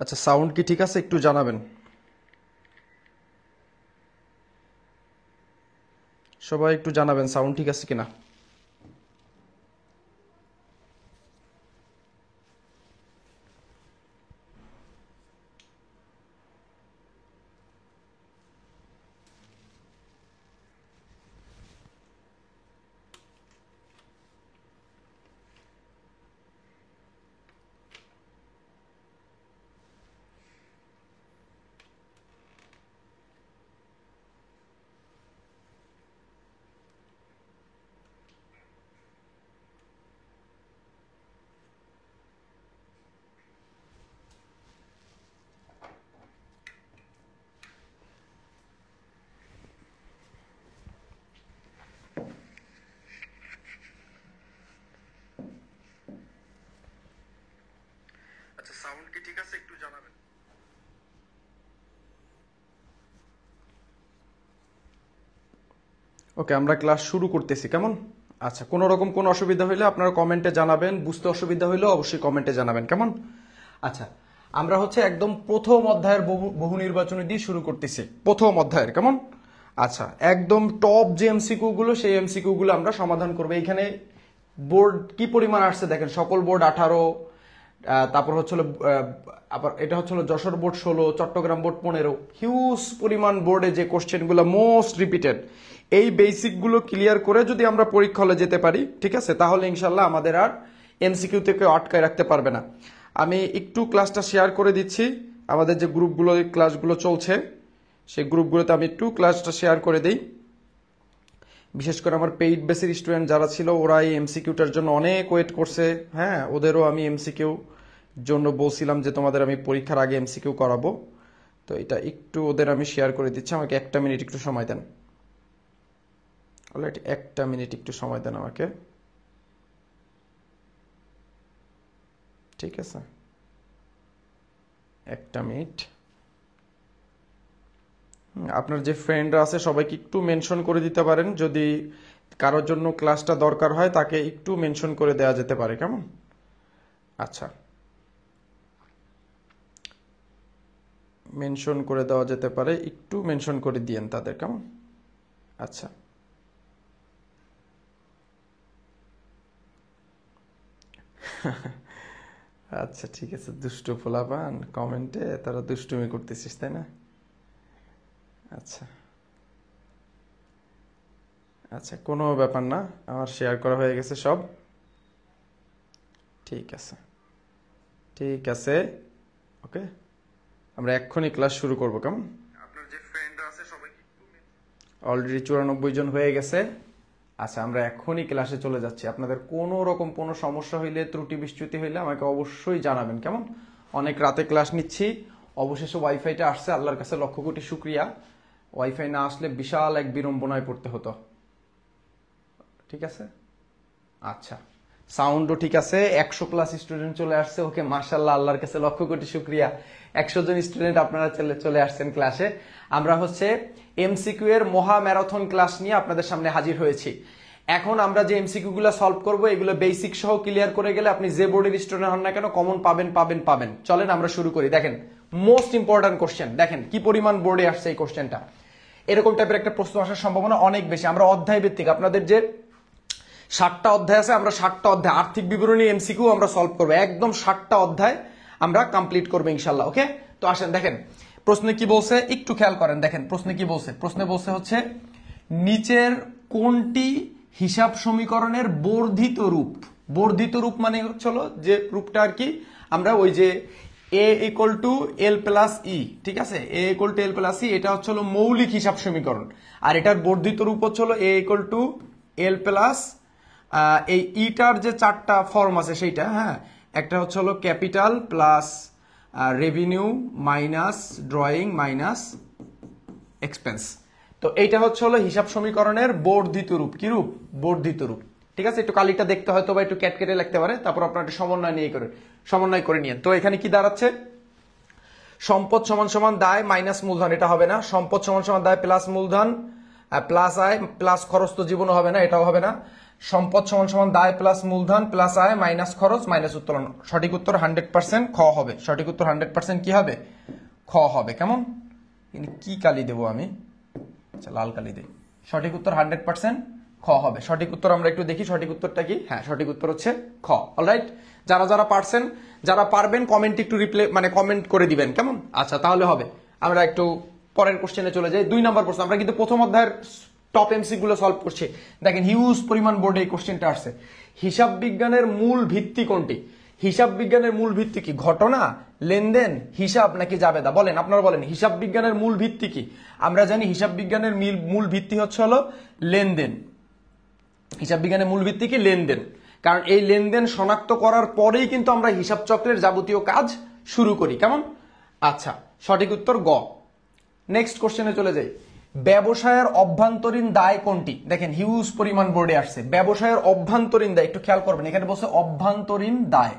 আচ্ছা, সাউন্ড কি ঠিক আছে একটু জানাবেন। সবাই একটু জানাবেন সাউন্ড ঠিক আছে কিনা। আচ্ছা, সাউন্ড কি ঠিক আছে একটু জানাবেন। ওকে, আমরা ক্লাস শুরু করতেছি কেমন। আচ্ছা, কোনো রকম কোনো অসুবিধা হইলে আপনারা কমেন্টে জানাবেন, বুঝতে অসুবিধা হইলেও অবশ্যই কমেন্টে জানাবেন কেমন। আচ্ছা, আমরা হচ্ছে একদম প্রথম অধ্যায়ের বহু নির্বাচনী দিয়ে শুরু করতেছি, প্রথম অধ্যায়ের কেমন। আচ্ছা, একদম টপ যে এমসিকিউ গুলো সেই এমসিকিউ গুলো আমরা সমাধান করবো। এখানে বোর্ড কি পরিমাণ আসছে দেখেন, সকল বোর্ড 18, তারপর হচ্ছিল আবার এটা হচ্ছিল Jessore board 16, Chittagong board 15, huge পরিমাণ বোর্ডে যে কোশ্চেনগুলো মোস্ট রিপিটেড, এই বেসিকগুলো ক্লিয়ার করে যদি আমরা পরীক্ষা হলে যেতে পারি, ঠিক আছে, তাহলে ইনশাল্লাহ আমাদের আর এমসিকিউ থেকে আটকায় রাখতে পারবে না। আমি একটু ক্লাসটা শেয়ার করে দিচ্ছি, আমাদের যে গ্রুপগুলো ক্লাসগুলো চলছে সেই গ্রুপগুলোতে আমি একটু ক্লাসটা শেয়ার করে দিই। বিশেষ করে আমার পেইড বেসের স্টুডেন্ট যারা ছিল ওরা এই এমসিকিউটার জন্য অনেক ওয়েট করছে। হ্যাঁ, ওদেরও আমি এমসিকিউ জন্য বলছিলাম যে তোমাদের আমি পরীক্ষার আগে এমসিকিউ করাবো। তো এটা একটু ওদের আমি শেয়ার করে দিচ্ছি, আমাকে একটা মিনিট একটু সময় দেন। অলরাইট, একটা মিনিট একটু সময় দেন আমাকে, ঠিক আছে, একটা মিনিট। আপনার যে ফ্রেন্ডরা আছে সবাইকে একটু মেনশন করে দিতে পারেন, যদি কারোর জন্য ক্লাসটা দরকার হয় তাকে একটু মেনশন করে দেওয়া যেতে পারে কেমন। আচ্ছা, মেনশন করে দেওয়া যেতে পারে, একটু মেনশন করে দিয়েন তাদের কেমন। আচ্ছা, আচ্ছা ঠিক আছে, দুষ্টু পোলাপান কমেন্টে তারা দুষ্টুমি করতেছিস তাই না। আচ্ছা আচ্ছা, কোনো ব্যাপার না, আমার শেয়ার করা হয়ে গেছে সব, ঠিক আছে ঠিক আছে। ওকে, আমরা এক্ষুনি ক্লাস শুরু করবো কেমন। আপনার যে ফ্রেন্ডরা আছে সবাইকে অলরেডি 94 জন হয়ে গেছে। আচ্ছা, আমরা এখনই ক্লাসে চলে যাচ্ছি। আপনাদের কোনো রকম কোনো সমস্যা হইলে, ত্রুটি বিচ্যুতি হইলে আমাকে অবশ্যই জানাবেন কেমন। অনেক রাতে ক্লাস নিচ্ছি, অবশেষে ওয়াইফাইটা আসছে, আল্লাহর কাছে লক্ষ কোটি শুক্রিয়া। ওয়াইফাই না আসলে বিশাল এক বিড়ম্বনায় পড়তে হতো। ঠিক আছে, আচ্ছা, সাউন্ডও ঠিক আছে, 100+ স্টুডেন্ট চলে আসছে। ওকে, মাশাআল্লাহ, আল্লাহর কাছে লক্ষ কোটি শুক্রিয়া, 100 জন স্টুডেন্ট আপনারা চলে আসছেন ক্লাসে। আমরা হচ্ছে এমসিকিউ এর মহা ম্যারাথন ক্লাস নিয়ে আপনাদের সামনে হাজির হয়েছি। এখন আমরা যে এমসিকিউ গুলো সলভ করব এগুলো বেসিক সহ ক্লিয়ার করে গেলে আপনি যে বোর্ডের স্টুডেন্ট হন না কেন কমন পাবেন পাবেন পাবেন। চলেন আমরা শুরু করি। দেখেন, মোস্ট ইম্পর্টেন্ট কোশ্চেন, দেখেন কি পরিমাণ বোর্ডে আসছে এই কোশ্চেনটা। এরকম টাইপের একটা প্রশ্ন আসার সম্ভাবনা অনেক বেশি। আমরা অধ্যায় ভিত্তিক, আপনাদের যে 60টা অধ্যায় আছে, আমরা 60টা অধ্যায় আর্থিক বিবরণী এমসিকিউ আমরা সলভ করবো, একদম 60টা অধ্যায় আমরা কমপ্লিট করবো ইনশাল্লাহ। ওকে, তো আসেন দেখেন প্রশ্নে কি বলছে, একটু খেয়াল করেন। দেখেন প্রশ্নে কি বলছে, প্রশ্নে বলছে হচ্ছে নিচের কোনটি হিসাব সমীকরণের বর্ধিত রূপ। বর্ধিত রূপ মানে হচ্ছে যে রূপটা আর কি, আমরা ওই যে a = l+e, ঠিক আছে, a = l+e, এটা হচ্ছে মৌলিক হিসাব সমীকরণ। আর এটার বর্ধিত রূপ হচ্ছে a = l+, এই ইটার যে 4টা ফর্ম আছে সেইটা, হ্যাঁ, একটা হচ্ছে capital plus revenue minus drawing minus expense. তো এইটা হচ্ছে হিসাব সমীকরণের বর্ধিত রূপ। কি রূপ? বর্ধিত রূপ। ঠিক আছে, একটু কালিটা দেখতে হয়তো বা একটু ক্যাট কেটে লিখতে পারে, তারপর আপনার একটু সমন্বয় করে নিয়ে। তো এখানে কি দাঁড়াচ্ছে, সম্পদ সমান সমান দায় মাইনাস মূলধন, এটা হবে না। সম্পদ সমান সমান দায় প্লাস মূলধন প্লাস আয় প্লাস খরচ তো জীবনও হবে না, এটাও হবে না। সম্পদ সমান সমান দায় প্লাস মূলধন প্লাস আয় মাইনাস খরচ মাইনাস উত্তোলন। সঠিক উত্তর 100% খ হবে। সঠিক উত্তর 100% কি হবে? খ হবে। কেমন? কি কালি দেবো আমি? আচ্ছা, লাল কালি দেই। সঠিক উত্তর 100% খ হবে। সঠিক উত্তর আমরা একটু দেখি সঠিক উত্তরটা কি। হ্যাঁ, সঠিক উত্তর হচ্ছে খ। অলরাইট, যারা যারা পারছেন, যারা পারবেন কমেন্ট একটু কমেন্ট করে দিবেন। কেমন? আচ্ছা, তাহলে হবে। আমরা একটু পরের কোশ্চেনে চলে যাই। 2 নম্বর প্রশ্ন। আমরা কিন্তু প্রথম অধ্যায়ের টপ এমসি গুলো সলভ করছি। দেখেন, হিউজ পরিমাণ বোর্ডে এই কোশ্চেনটা আসছে। হিসাব বিজ্ঞানের মূল ভিত্তি কোনটি? হিসাব বিজ্ঞানের মূল ভিত্তি কি? ঘটনা, লেনদেন, হিসাব নাকি জাবেদা? বলেন, আপনারা বলেন, হিসাব বিজ্ঞানের মূল ভিত্তি কি? আমরা জানি হিসাব বিজ্ঞানের মূল ভিত্তি হচ্ছে হলো লেনদেন। হিসাব বিজ্ঞানের মূল ভিত্তি কি? লেনদেন। কারণ এই লেনদেন শনাক্ত করার পরেই কিন্তু আমরা হিসাব চক্রের যাবতীয় কাজ শুরু করি। কেমন? আচ্ছা, সঠিক উত্তর গ। নেক্সট কোশ্চেনে চলে যাই। ব্যবসায়ের অভ্যন্তরীণ দায় কোনটি? দেখেন, হিউজ পরিমাণ বোর্ডে আসছে। ব্যবসায়ের অভ্যন্তরীণ দায়, একটু খেয়াল করবেন, এখানে বলছে অভ্যন্তরীণ দায়।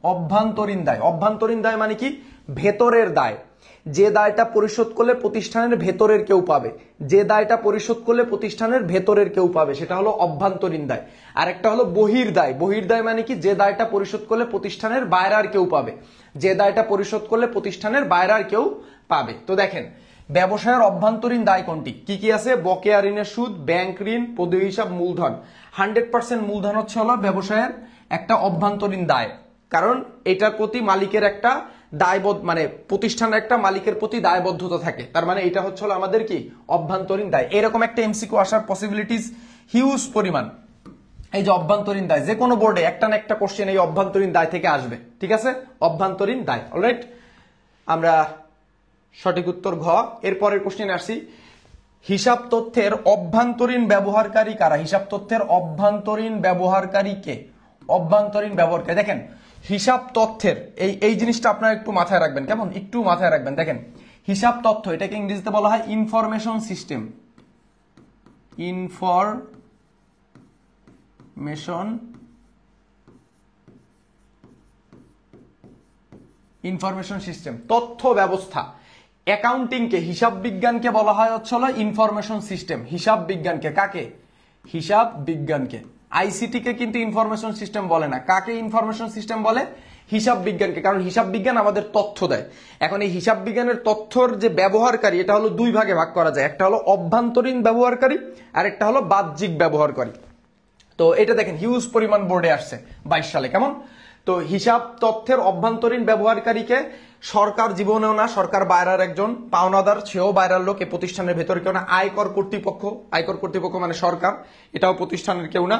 অভ্যন্তরীণ দায়, অভ্যন্তরীণ দায় মানে কি? ভেতরের দায়। যে দায়টা পরিশোধ করলে প্রতিষ্ঠানের ভেতরের কেউ পাবে, যে দায়টা পরিশোধ করলে প্রতিষ্ঠানের ভেতরের কেউ পাবে, সেটা হলো অভ্যন্তরীণ দায়। আর একটা হলো বহির্দায়। বহির্দায় মানে কি? যে দায়টা পরিশোধ করলে প্রতিষ্ঠানের বাইরে আর কেউ পাবে, যে দায়টা পরিশোধ করলে প্রতিষ্ঠানের বাইরে আর কেউ পাবে। তো দেখেন, ব্যবসায়ের অভ্যন্তরীণ দায় কোনটি? কি কি আছে? বকেয়া ঋণের সুদ, ব্যাংক ঋণ, পদেয় হিসাব, মূলধন। 100% মূলধন হচ্ছে হলো ব্যবসায়ের একটা অভ্যন্তরীণ দায়। কারণ এটার প্রতি মালিকের একটা দায়বদ্ধ, মানে প্রতিষ্ঠানের একটা মালিকের প্রতি দায়বদ্ধতা থাকে। তার মানে এটা হচ্ছে হলো আমাদের কি? অভ্যন্তরীণ দায়। এরকম একটা এমসিকিউ আসার পসিবিলিটিস হিউজ পরিমাণ। এই যে অভ্যন্তরীণ দায়, যে কোনো বোর্ডে একটা না একটা কোশ্চেন এই অভ্যন্তরীণ দায় থেকে আসবে। ঠিক আছে? অভ্যন্তরীণ দায়। অলরাইট, আমরা সঠিক উত্তর ঘ। এরপরের কোশ্চেনে আসছি। হিসাব তথ্যের অভ্যন্তরীণ ব্যবহারকারী কারা? হিসাব তথ্যের অভ্যন্তরীণ ব্যবহারকারী কে? অভ্যন্তরীণ ব্যবহারকারী। দেখেন, হিসাব তথ্যের এই জিনিসটা আপনারা একটু মাথায় রাখবেন। কেমন? একটু মাথায় রাখবেন। দেখেন, হিসাব তথ্য, এটাকে ইংরেজিতে বলা হয় ইনফরমেশন সিস্টেম। ইনফরমেশন সিস্টেম, তথ্য ব্যবস্থা। অ্যাকাউন্টিংকে, হিসাব বিজ্ঞানকে বলা হয় হচ্ছে হলো ইনফরমেশন সিস্টেম। হিসাব বিজ্ঞানকে, কাকে? হিসাব বিজ্ঞানকে। আইসিটি কে কিন্তু ইনফরমেশন সিস্টেম বলে না। কাকে ইনফরমেশন সিস্টেম বলে? হিসাব বিজ্ঞানকে। কারণ হিসাব বিজ্ঞান আমাদের তথ্য দেয়। এখন এই হিসাব বিজ্ঞানের তথ্যর যে ব্যবহারকারী, এটা হলো দুই ভাগে ভাগ করা যায়। একটা হলো অভ্যন্তরীণ ব্যবহারকারী, আর একটা হলো বাহ্যিক ব্যবহারকারী। তো এটা দেখেন, হিউজ পরিমাণ বোর্ডে আসছে 22 সালে। কেমন? তো হিসাব তথ্যের অভ্যন্তরীণ ব্যবহারকারীকে সরকার জীবনেও না, সরকার বাইরের একজন পাওনাদার, সেও বাইরের লোক, এই প্রতিষ্ঠানের ভেতরে কেউ না। আয়কর কর্তৃপক্ষ, আয়কর কর্তৃপক্ষ মানে সরকার, এটাও প্রতিষ্ঠানের কেউ না।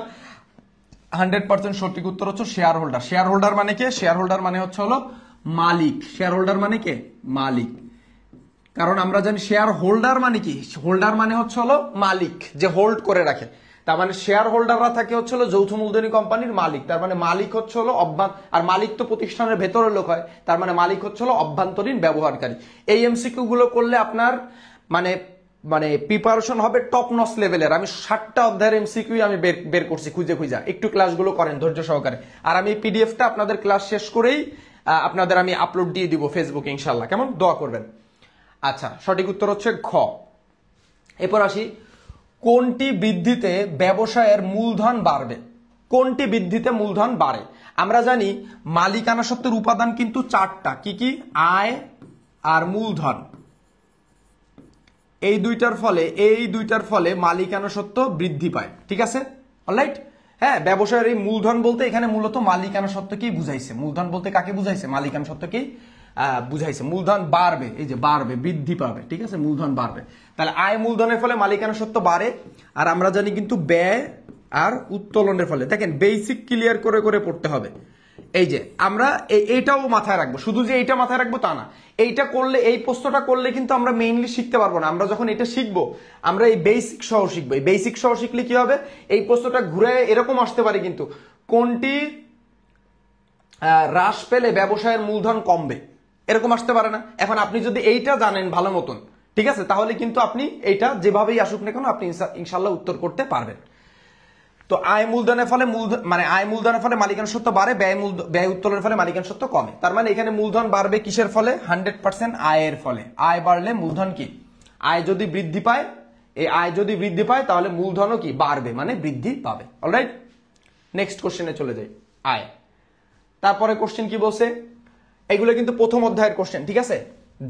100% সঠিক উত্তর হচ্ছে শেয়ার হোল্ডার। শেয়ার হোল্ডার মানে কে? শেয়ার হোল্ডার মানে হচ্ছে হলো মালিক। শেয়ার হোল্ডার মানে কে? মালিক। কারণ আমরা জানি শেয়ার হোল্ডার মানে কি? হোল্ডার মানে হচ্ছে হলো মালিক, যে হোল্ড করে রাখে। তার মানে শেয়ার হোল্ডাররা থাকে হচ্ছে হলো যৌথ মূলধনী কোম্পানির মালিক। তার মানে মালিক হচ্ছে হলো আর মালিক তো প্রতিষ্ঠানের ভেতরের লোক হয়। তার মানে মালিক হচ্ছে হলো অভ্যন্তরীণ ব্যবহারকারী। এই এমসিকিউ গুলো করলে আপনার মানে মানে প্রিপারেশন হবে টপ নচ লেভেলের। আমি 60টা অধ্যায়ের এমসিকিউ আমি বের করছি খুঁজে খুঁজে। একটু ক্লাসগুলো করেন ধৈর্য সহকারে। আর আমি পিডিএফটা আপনাদের ক্লাস শেষ করেই আপনাদের আমি আপলোড দিয়ে দিব ফেসবুকে ইনশাল্লাহ। কেমন? দোয়া করবেন। আচ্ছা, সঠিক উত্তর হচ্ছে ঘ। এরপর আসি, কোনটি বৃদ্ধিতে ব্যবসায়ের মূলধন বাড়বে? কোনটি বৃদ্ধিতে মূলধন বাড়ে? আমরা জানি মালিকানা সত্ত্বের উপাদান কিন্তু 4টা। কি কি? আয় আর মূলধন। এই দুইটার ফলে মালিকানা সত্ত্ব বৃদ্ধি পায়। ঠিক আছে? অলরাইট। হ্যাঁ, ব্যবসায়ের এই মূলধন বলতে এখানে মূলত মালিকানা সত্ত্বকেই বুঝাইছে। মূলধন বলতে কাকে বুঝাইছে? মালিকানা সত্ত্বকেই বুঝাইছে। মূলধন বাড়বে, এই যে বাড়বে, বৃদ্ধি পাবে। ঠিক আছে? মূলধন বাড়বে। তাহলে আয় মূলধনের ফলে মালিকানা সত্ত্ব বাড়ে। আর আমরা জানি কিন্তু ব্যয় আর উত্তোলনের ফলে। দেখেন, বেসিক ক্লিয়ার করে করে পড়তে হবে। এই যে আমরা এইটাও মাথায় রাখবো। শুধু যে এইটা মাথায় রাখবো তা না, এইটা করলে, এই প্রশ্নটা করলে কিন্তু আমরা মেইনলি শিখতে পারবো না। আমরা যখন এটা শিখবো, আমরা এই বেসিক সহ শিখবো। এই বেসিক সহ শিখলে কি হবে? এই প্রশ্নটা ঘুরে এরকম আসতে পারে কিন্তু, কোনটি হ্রাস পেলে ব্যবসায়ের মূলধন কমবে, এরকম আসতে পারে না। এখন আপনি যদি এইটা জানেন ভালো মতন, ঠিক আছে, তাহলে কিন্তু আপনি এইটা যেভাবেই আসুক না কেন আপনি ইনশাল্লাহ উত্তর করতে পারবেন। তো আয় মূলধনের ফলে আয় মূলধনের ফলে মালিকানা সত্ত্ব বাড়ে, ব্যয় উত্তোলনের ফলে মালিকানা সত্ত্ব কমে। তার মানে এখানে মূলধন বাড়বে কিসের ফলে? 100% আয়ের ফলে। আয় বাড়লে মূলধন কি? আয় যদি বৃদ্ধি পায়, এই আয় যদি বৃদ্ধি পায় তাহলে মূলধনও কি বাড়বে, মানে বৃদ্ধি পাবে। অলরাইট, নেক্সট কোশ্চেনে চলে যাই। আয়, তারপরে কোশ্চেন কি বলছে, এগুলো কিন্তু প্রথম অধ্যায়ের কোশ্চেন, ঠিক আছে।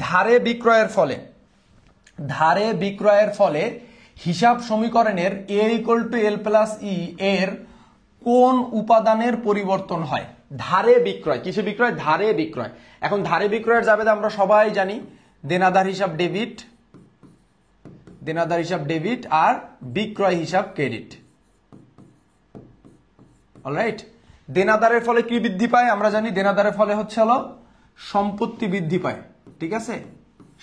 ধারে বিক্রয়ের ফলে হিসাব সমীকরণের a = l + e এর কোন উপাদানের পরিবর্তন হয়? ধারে বিক্রয়, কিসে বিক্রয়? ধারে বিক্রয়। এখন ধারে বিক্রয়ের যাবে আমরা সবাই জানি দেনাদার হিসাব ডেবিট আর বিক্রয় হিসাব ক্রেডিট। অলরাইট, দেনাদারের ফলে কি বৃদ্ধি পায়? আমরা জানি দেনাদারের ফলে হচ্ছে হলো সম্পত্তি বৃদ্ধি পায়, ঠিক আছে,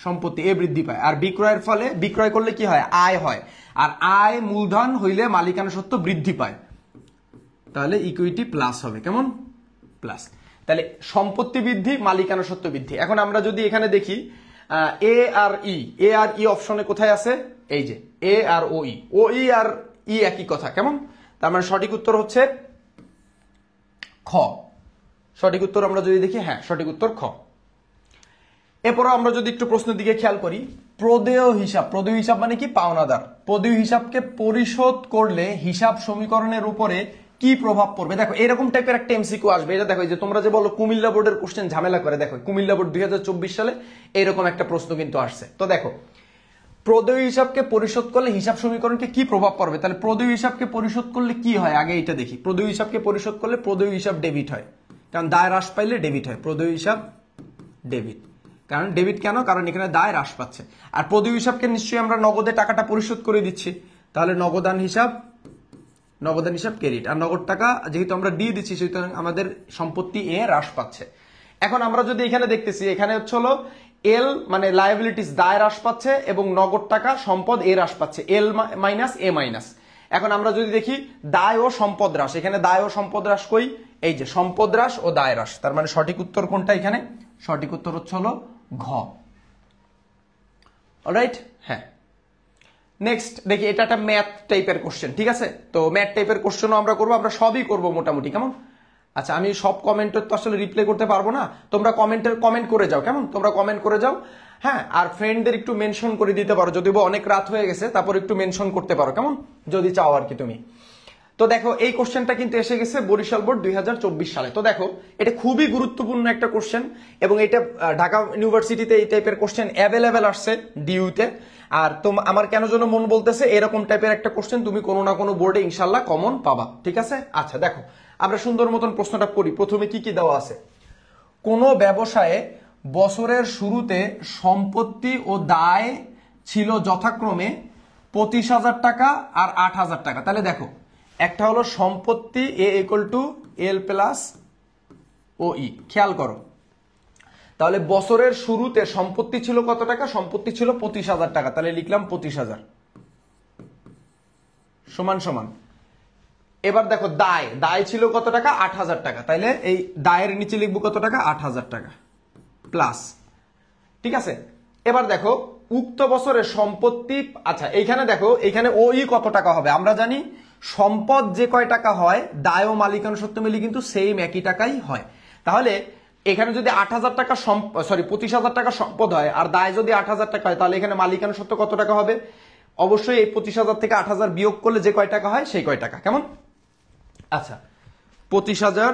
সম্পত্তি এ বৃদ্ধি পায়। আর বিক্রয়ের ফলে, বিক্রয় করলে কি হয়? আয় হয়। আর আয় মূলধন হইলে মালিকানা সত্ত্ব বৃদ্ধি পায়, তাহলে ইকুইটি প্লাস হবে। কেমন? প্লাস। তাহলে সম্পত্তি বৃদ্ধি, মালিকানা সত্ত্ব বৃদ্ধি। এখন আমরা যদি এখানে দেখি এ আর ই অপশনে কোথায় আছে? এই যে এ আর ও ই আর ই একই কথা। কেমন? তার মানে সঠিক উত্তর হচ্ছে খ। সঠিক উত্তর আমরা যদি দেখি, হ্যাঁ সঠিক উত্তর খ। এরপরও আমরা যদি একটু প্রশ্নের দিকে খেয়াল করি, প্রদেয় হিসাব মানে কি? পাওনাদার। প্রদেয় হিসাবকে পরিশোধ করলে হিসাব সমীকরণের উপরে কি প্রভাব পড়বে? দেখো এরকম টাইপের একটা এমসিকিউ আসবে। এটা দেখো, যে তোমরা যে বলো কুমিল্লা বোর্ডের কোশ্চেন ঝামেলা করে, দেখো কুমিল্লা বোর্ড 2024 সালে এরকম একটা প্রশ্ন কিন্তু আসছে। তো দেখো, প্রদেয় হিসাবকে পরিশোধ করলে হিসাব সমীকরণকে কি প্রভাব পড়বে? তাহলে প্রদেয় হিসাবকে পরিশোধ করলে কি হয় আগে এটা দেখি। প্রদেয় হিসাবকে পরিশোধ করলে প্রদেয় হিসাব ডেবিট হয়, কারণ দায় হ্রাস পাইলে ডেবিট হয়। প্রদেয় হিসাব ডেবিট, কারণ ডেবিট কেন? কারণ এখানে দায় হ্রাস পাচ্ছে। আর প্রদেয় হিসাবকে নিশ্চয়ই আমরা নগদে টাকাটা পরিশোধ করে দিচ্ছি, তাহলে নগদান হিসাব ক্রেডিট। আর নগদ টাকা যেহেতু আমরা দিয়ে দিচ্ছি, সুতরাং আমাদের সম্পত্তি এ হ্রাস পাচ্ছে। এখন আমরা যদি এখানে দেখতেছি, এখানে হচ্ছে হলো এল মানে লায়াবিলিটিস দায় হ্রাস পাচ্ছে এবং নগদ টাকা সম্পদ এ হ্রাস পাচ্ছে, এল মাইনাস এ মাইনাস। এখন আমরা যদি দেখি দায় ও সম্পদ হ্রাস, এখানে দায় ও সম্পদ হ্রাস কই? এই যে সম্পদ হ্রাস ও দায় হ্রাস। তার মানে সঠিক উত্তর কোনটা এখানে? সঠিক উত্তর হচ্ছে হলো ঘ। অলরাইট, হ্যাঁ। নেক্সট দেখি, এটা একটা ম্যাথ টাইপের কোশ্চেন, ঠিক আছে। তো ম্যাথ টাইপের কোশ্চেনও আমরা করবো, আমরা সবই করবো মোটামুটি। কেমন? আচ্ছা, আমি সব কমেন্টের তো আসলে রিপ্লাই করতে পারবো না, তোমরা কমেন্ট করে যাও। কেমন? তোমরা কমেন্ট করে যাও, হ্যাঁ। আর ফ্রেন্ডদের একটু মেনশন করে দিতে পারো, যদি অনেক রাত হয়ে গেছে তারপর একটু মেনশন করতে পারো, কেমন, যদি চাও আর কি তুমি। তো দেখো এই কোশ্চেনটা কিন্তু এসে গেছে বরিশাল বোর্ড 2024 সালে। তো দেখো এটা খুবই গুরুত্বপূর্ণ একটা কোশ্চেন, এবং এটা ঢাকা ইউনিভার্সিটিতে এই টাইপের কোশ্চেন অ্যাভেলেবেল আসছে ডিইউতে। আর আমার কেন যেন মন বলতেছে এরকম টাইপের একটা কোশ্চেন তুমি কোনো না কোনো বোর্ডে ইনশাল্লাহ কমন পাবা, ঠিক আছে। আচ্ছা দেখো, আমরা সুন্দর মতন প্রশ্নটা করি। প্রথমে কি কি দেওয়া আছে? কোন ব্যবসায়ে বছরের শুরুতে সম্পত্তি ও দায় ছিল যথাক্রমে 25,000 টাকা আর 8,000 টাকা। তাহলে দেখো, একটা হলো সম্পত্তি এ = l + ও ই। খেয়াল করো, তাহলে বছরের শুরুতে সম্পত্তি ছিল কত টাকা? সম্পত্তি ছিল 25,000 টাকা। তাহলে লিখলাম 25,000 সমান সমান। এবার দেখো দায় ছিল কত টাকা? 8,000 টাকা। তাইলে এই দায়ের নিচে লিখবো কত টাকা? 8,000 টাকা প্লাস, ঠিক আছে। এবার দেখো উক্ত বছরের সম্পত্তি, আচ্ছা এইখানে দেখো, এইখানে ওই কত টাকা হবে? আমরা জানি সম্পদ যে কয় টাকা হয় দায় ও মালিকানা সত্ত্ব মিলে কিন্তু সেম একই টাকাই হয়। তাহলে এখানে যদি 8,000 টাকা 25,000 টাকা সম্পদ হয় আর দায় যদি 8,000 টাকা হয়, তাহলে এখানে মালিকানা সত্ত্ব কত টাকা হবে? অবশ্যই এই 25,000 থেকে 8,000 বিয়োগ করলে যে কয় টাকা হয় সেই কয় টাকা। কেমন? আচ্ছা, 25,000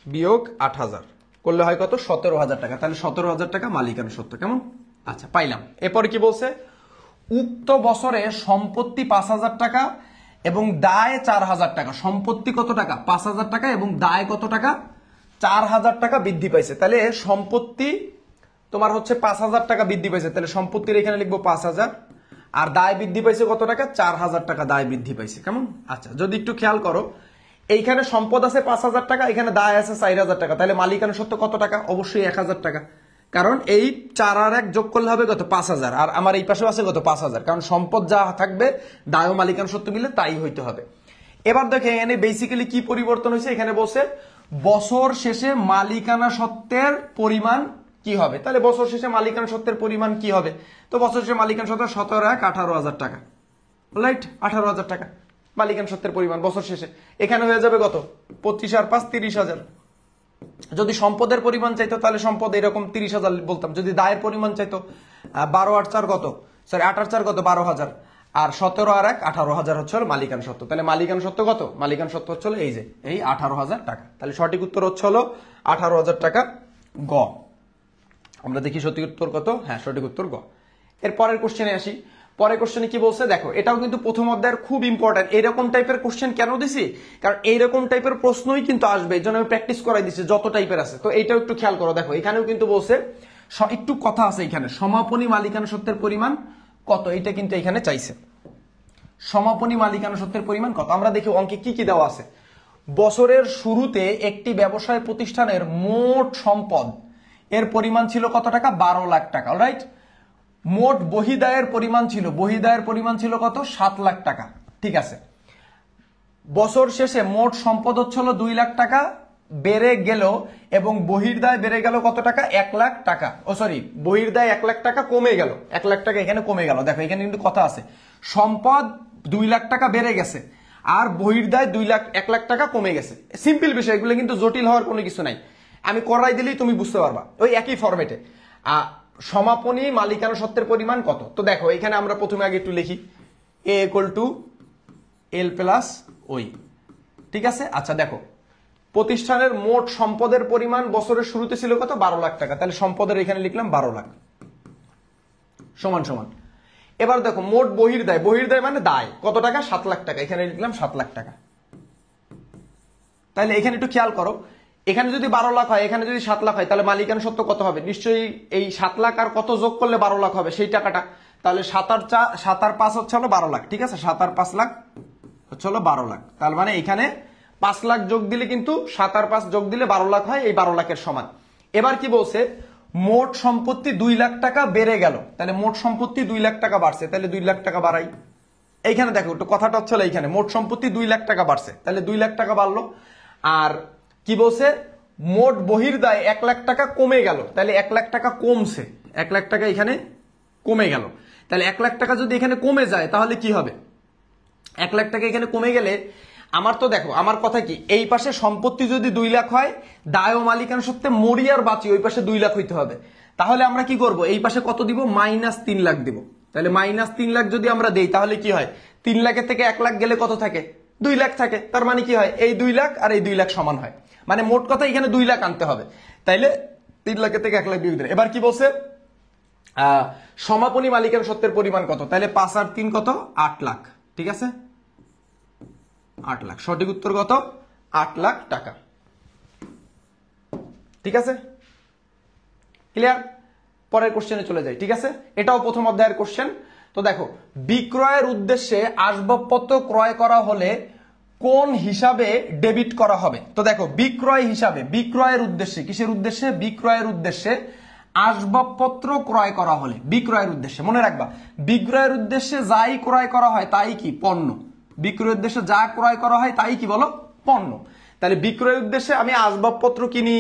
বিয়োগ 8,000 করলে হয় কত? 17,000 টাকা। তাহলে 17,000 টাকা মালিকানা সত্ত্ব। কেমন? আচ্ছা, পাইলাম। এরপরে কি বলছে? উক্ত বছরে সম্পত্তি 5,000 টাকা এবং দায় 4,000 টাকা। সম্পত্তি কত টাকা? 5,000 টাকা এবং দায় কত টাকা? 4,000 টাকা বৃদ্ধি পাইছে। তাহলে সম্পত্তি তোমার হচ্ছে 5,000 টাকা বৃদ্ধি পাইছে, তাহলে সম্পত্তির এখানে লিখবো 5,000, আর দায় বৃদ্ধি পাইছে কত টাকা? 4,000 টাকা দায় বৃদ্ধি পাইছে। কেমন? আচ্ছা, যদি একটু খেয়াল করো, এইখানে সম্পদ আছে 5,000 টাকা, এখানে দায় আছে 4,000 টাকা, তাহলে মালিকানা সত্ত্ব কত টাকা? অবশ্যই 1,000 টাকা, কারণ এই 4 আর 1 যোগ করলে হবে কত? 5,000। আর আমার এই পাশেও আছে কত? 5,000, কারণ সম্পদ যা থাকবে দায় ও মালিকানা সত্ত্ব মিলে তাই হইতে হবে। এবার দেখো এখানে বেসিক্যালি কি পরিবর্তন হয়েছে? এখানে বলছে বছর শেষে মালিকানা সত্ত্বের পরিমাণ কি হবে। তাহলে বছর শেষে মালিকানা সত্ত্বের পরিমাণ কি হবে? তো বছর শেষে মালিকানা সত্ত্ব 17 1 18,000 টাকা, রাইট? 18,000 টাকা মালিকানা সত্ত্বের পরিমাণ বছর শেষে। এখানে হয়ে যাবে কত? 25 আর 5 30,000। যদি সম্পদের পরিমাণ চাইতো তাহলে সম্পদ এরকম 30,000 বলতাম। যদি দায়ের পরিমাণ চাইতো 12 আর 4 কত? 8 আর 4 কত? 12,000। আর 17 আর 1 18,000 হচ্ছে হলো মালিকানা সত্ত্ব। তাহলে মালিকানা সত্ত্ব কত? মালিকানা সত্ত্ব হচ্ছে হলো এই যে এই 18,000 টাকা। তাহলে সঠিক উত্তর হচ্ছে হলো 18,000 টাকা, গ। আমরা দেখি সঠিক উত্তর কত। হ্যাঁ, সঠিক উত্তর গ। এর পরের কোশ্চেনে আসি। পরের কোশ্চেনে কি বলছে দেখো, এটাও কিন্তু প্রথম অধ্যায়ের খুব ইম্পর্টেন্ট। এইরকম টাইপের কোশ্চেন কেন দিছি? কারণ এইরকম টাইপের প্রশ্নই কিন্তু আসবে, এই জন্য আমি প্র্যাকটিস করাই দিচ্ছি যত টাইপের আছে। তো এইটাও একটু খেয়াল করো। দেখো এখানেও কিন্তু বলছে, একটু কথা আছে এখানে, সমাপনী মালিকানা সত্ত্বের পরিমাণ কত, এইটা কিন্তু এখানে চাইছে। সমাপনী মালিকানা সত্ত্বের পরিমাণ কত? আমরা দেখি অঙ্কে কি কি দেওয়া আছে। বছরের শুরুতে একটি ব্যবসায় প্রতিষ্ঠানের মোট সম্পদ এর পরিমাণ ছিল কত টাকা? 12 লাখ টাকা। অলরাইট। মোট বহিদায়ের পরিমাণ ছিল, বহিদায়ের পরিমাণ ছিল কত? 7 লাখ টাকা। ঠিক আছে। বছর শেষে মোট সম্পদ হচ্ছিল 2 লাখ টাকা, বেড়ে গেল এবং বহির্দায় বেড়ে গেল কত টাকা? 1 লাখ টাকা। ও সরি, বহির্দায় 1 লাখ টাকা কমে গেল, 1 লাখ টাকা এখানে কমে গেল। দেখো এখানে কিন্তু কথা আছে, সম্পদ 2 লাখ টাকা বেড়ে গেছে আর বহির্দায় 1 লাখ টাকা কমে গেছে। সিম্পল বিষয়, এগুলো কিন্তু জটিল হওয়ার কোনো কিছু নাই। আমি করাই দিলেই তুমি বুঝতে পারবা, ওই একই ফরম্যাটে। সমাপনী মালিকানা সত্ত্বের পরিমাণ কত? তো দেখো এখানে আমরা প্রথমে আগে একটু লিখি, এ ইকুয়াল টু এল প্লাস ওই। ঠিক আছে। আচ্ছা দেখো, প্রতিষ্ঠানের মোট সম্পদের পরিমাণ বছরের শুরুতে ছিল কত? 12 লাখ টাকা। তাহলে সম্পদের এখানে লিখলাম 12 লাখ সমান সমান। এবার দেখো মোট বহির্দায়, বহির্দায় মানে দায় কত টাকা? 7 লাখ টাকা। এখানে লিখলাম 7 লাখ টাকা। তাহলে এখানে একটু খেয়াল করো, এখানে যদি 12 লাখ হয়, এখানে যদি 7 লাখ হয়, তাহলে মালিকানা সত্ত্ব কত হবে? নিশ্চয়ই এই 7 লাখ আর কত যোগ করলে 12 লাখ হবে, সেই টাকাটা। তাহলে 7 আর 5 হচ্ছে হলো 12 লাখ। ঠিক আছে, 7 আর 5 লাখ হচ্ছে হলো 12 লাখ। তার মানে এখানে 5 লাখ যোগ দিলে কিন্তু 7 আর 5 যোগ দিলে 12 লাখ হয়, এই 12 লাখের সমান। এবার কি বলছে? মোট সম্পত্তি 2 লাখ টাকা বেড়ে গেল। তাহলে মোট সম্পত্তি 2 লাখ টাকা বাড়ছে, তাহলে 2 লাখ টাকা বাড়াই। এইখানে দেখো একটু কথাটা হচ্ছে এইখানে মোট সম্পত্তি 2 লাখ টাকা বাড়ছে, তাহলে 2 লাখ টাকা বাড়লো। আর কি বলছে? মোট বহির্দায় 1 লাখ টাকা কমে গেল, তাহলে 1 লাখ টাকা কমছে, 1 লাখ টাকা এখানে কমে গেল। তাহলে 1 লাখ টাকা যদি এখানে কমে যায় তাহলে কি হবে? 1 লাখ টাকা এখানে কমে গেলে আমার তো দেখো, আমার কথা কি, এই পাশে সম্পত্তি যদি 2 লাখ হয়, দায় ও মালিকানা সত্ত্বে মরি আর বাঁচি ওই পাশে 2 লাখ হইতে হবে। তাহলে আমরা কি করব? এই পাশে কত দিব? -3 লাখ দিব। তাহলে -3 লাখ যদি আমরা দেই তাহলে কি হয়? 3 লাখের থেকে 1 লাখ গেলে কত থাকে? 2 লাখ থাকে। তার মানে কি হয়? এই 2 লাখ আর এই 2 লাখ সমান হয়। মানে মোট কথা এখানে 2 লাখ আনতে হবে। তাইলে 3 লাখের থেকে 1 লাখ বিয়োগ দিলে, এবার কি বলছে? সমাপনী মালিকানা সত্ত্বের পরিমাণ কত? তাহলে 5 আর 3 কত? 8 লাখ। ঠিক আছে, 8 লাখ। সঠিক উত্তর কত? 8 লাখ টাকা। ঠিক আছে, ক্লিয়ার? পরের কোশ্চেনে চলে যাই। ঠিক আছে, এটাও প্রথম অধ্যায়ের কোশ্চেন। তো দেখো, বিক্রয়ের উদ্দেশ্যে আসবাবপত্র ক্রয় করা হলে কোন হিসাবে ডেবিট করা হবে? তো দেখো, বিক্রয় হিসাবে, বিক্রয়ের উদ্দেশ্যে, কিসের উদ্দেশ্যে? বিক্রয়ের উদ্দেশ্যে আসবাবপত্র ক্রয় করা হলে, বিক্রয়ের উদ্দেশ্যে মনে রাখবা, বিক্রয়ের উদ্দেশ্যে যাই ক্রয় করা হয় তাই কি? পণ্য। বিক্রয়ের উদ্দেশ্যে যা ক্রয় করা হয় তাই কি বলো? পণ্য। তাহলে বিক্রয়ের উদ্দেশ্যে আমি আসবাবপত্র কিনি,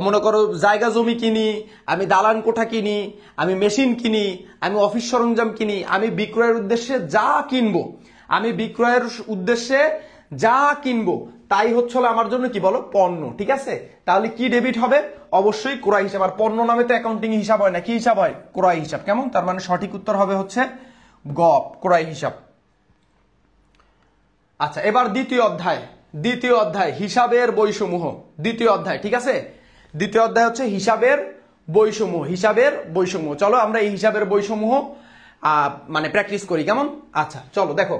মনে করো জায়গা জমি কিনি, আমি দালান কোঠা কিনি, আমি মেশিন কিনি, আমি অফিস সরঞ্জাম কিনি, আমি বিক্রয়ের উদ্দেশ্যে যা কিনবো, আমি বিক্রয়ের উদ্দেশ্যে যা কিনবো তাই হচ্ছে আমার জন্য কি বলো? পণ্য। ঠিক আছে, তাহলে কি ডেবিট হবে? অবশ্যই ক্রয় হিসাব। আর পণ্য নামে তো অ্যাকাউন্টিং হিসাব হয় না, কি হিসাব হয়? ক্রয় হিসাব। কেমন? তার মানে সঠিক উত্তর হবে হচ্ছে গ, ক্রয় হিসাব। আচ্ছা, এবার দ্বিতীয় অধ্যায়, দ্বিতীয় অধ্যায় হিসাবের বৈসমূহ। দ্বিতীয় অধ্যায়, ঠিক আছে, দ্বিতীয় অধ্যায় হচ্ছে হিসাবের বৈসমূহ। হিসাবের বৈসমূহ, চলো আমরা এই হিসাবের বৈসমূহ মানে প্র্যাকটিস করি। কেমন? আচ্ছা চলো দেখো,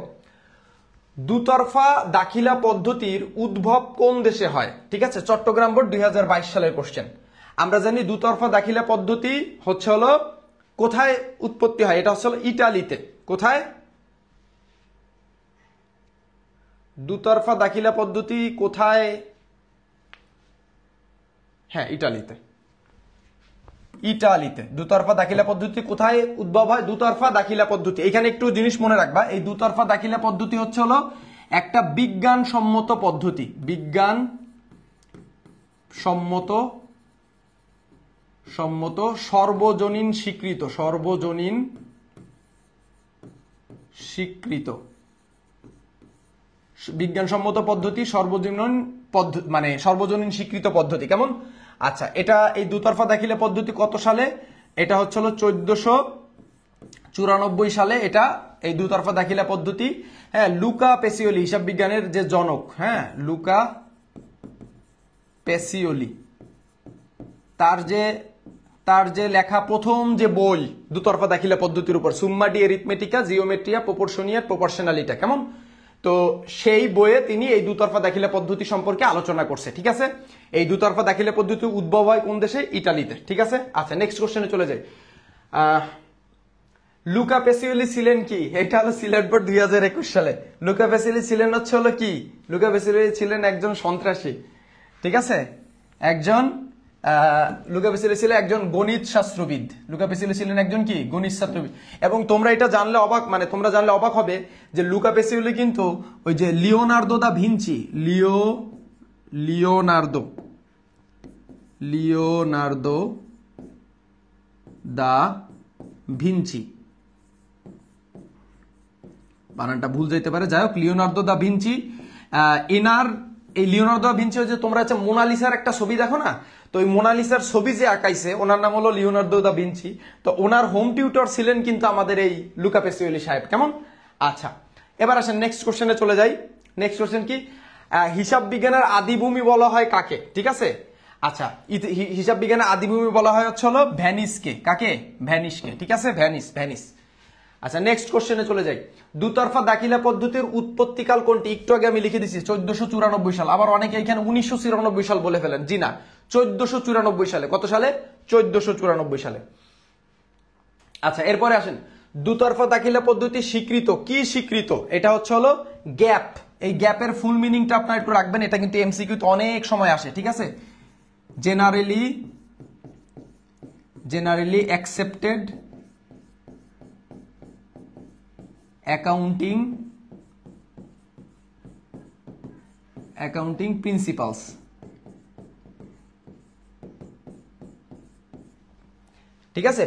দুতরফা দাখিলা পদ্ধতির উদ্ভব কোন দেশে হয়? ঠিক আছে, চট্টগ্রাম বোর্ড 2022 সালের কোশ্চেন। আমরা জানি দুতরফা দাখিলা পদ্ধতি হচ্ছে হলো কোথায় উৎপত্তি হয়? এটা হচ্ছে হলো ইটালিতে। কোথায়? দুতরফা দাখিলা পদ্ধতি কোথায়? হ্যাঁ, ইটালিতে। ইটালিতে দুতরফা দাখিলা পদ্ধতি কোথায় উদ্ভব হয়? দুতরফা দাখিলা পদ্ধতি, এখানে একটু জিনিস মনে রাখবা, এই দুতরফা দাখিলা পদ্ধতি হচ্ছে হলো একটা বিজ্ঞানসম্মত পদ্ধতি। বিজ্ঞান সম্মত সর্বজনীন স্বীকৃত, সর্বজনীন স্বীকৃত বিজ্ঞানসম্মত পদ্ধতি, সর্বজনীন পদ্ধতি মানে সর্বজনীন স্বীকৃত পদ্ধতি। কেমন? আচ্ছা, এটা এই দুতরফা দাখিলা পদ্ধতি কত সালে? এটা হচ্ছে হলো 94 সালে এটা এই দুতরফা দাখিলা পদ্ধতি, হ্যাঁ, লুকা পেসিওলি হিসাব বিজ্ঞানের যে জনক, হ্যাঁ, লুকা পেসিওলি, তার যে লেখা প্রথম যে বই দুতরফা দাখিলা পদ্ধতির উপর, সুম্মা ডি এরিথমেটিকা জিওমেট্রিয়া প্রপোর্শনিয়া প্রপোর্শনালিটা, কেমন, তো সেই বইয়ে তিনি এই দুতরফা দাখিলা পদ্ধতি সম্পর্কে আলোচনা করছে, ঠিক আছে। এই দুতরফা দাখিলা পদ্ধতি উদ্ভব হয় কোন দেশে? ইটালিতে, ঠিক আছে। আচ্ছা, নেক্সট কোশ্চেনে চলে যাই। লুকা পেসিওলি ছিলেন কি? এটা হলো সিলেট বোর্ড 2021 সালে। লুকা পেসিওলি ছিলেন হলো কি? লুকা পেসিওলি ছিলেন একজন সন্ত্রাসী, ঠিক আছে, লুকা পেসিওলি ছিলেন একজন গণিত শাস্ত্রবিদ। লুকা পেসিওলি ছিলেন একজন কি? গণিত শাস্ত্রবিদ। এবং তোমরা এটা জানলে অবাক, মানে তোমরা জানলে অবাক হবে যে লুকা পেসিওলি কিন্তু ওই যে Leonardo da Vinci, Leonardo da Vinci, বানানটা ভুল যাইতে পারে, যাই হোক, লিওনার্দো দা ভিঞ্চি, এই লিওনার্দো দা ভিঞ্চি হচ্ছে, তোমরা হচ্ছে মোনালিসার একটা ছবি দেখো না, তো ওই মোনালিসার ছবি যে আঁকাইছে ওনার নাম হলো লিওনার্দো দা ভিঞ্চি। তো ওনার হোম টিউটর ছিলেন কিন্তু আমাদের এই লুকা পেসিওলি সাহেব, কেমন। আচ্ছা, এবার আসেন নেক্সট কোশ্চেনে চলে যাই। নেক্সট কোশ্চেন কি? হিসাব বিজ্ঞানের আদিভূমি বলা হয় কাকে? ঠিক আছে, আচ্ছা, হিসাব বিজ্ঞানের আদিভূমি বলা হয় হলো ভ্যানিসকে। কাকে? ভ্যানিসকে, ঠিক আছে, ভ্যানিস। আচ্ছা, নেক্সট কোশ্চেনে চলে যাই। দুতরফা দাখিলা পদ্ধতির উৎপত্তিকাল কোনটি? একটু আগে আমি লিখে দিচ্ছি 1494 সাল। আবার অনেকে এখানে 1994 সাল বলে ফেলেন, জি না, 1494 সালে। কত সালে? 1494 সালে। আচ্ছা, এরপরে আসেন, দুতরফা দাখিলা পদ্ধতি স্বীকৃত, কি স্বীকৃত? এটা হলো গ্যাপ। এই গ্যাপের ফুল মিনিংটা আপনারা একটু রাখবেন, এটা কিন্তু এমসিকিউ তে অনেক সময় আসে, ঠিক আছে। জেনারেলি অ্যাকসেপ্টেড অ্যাকাউন্টিং প্রিন্সিপালস, ঠিক আছে,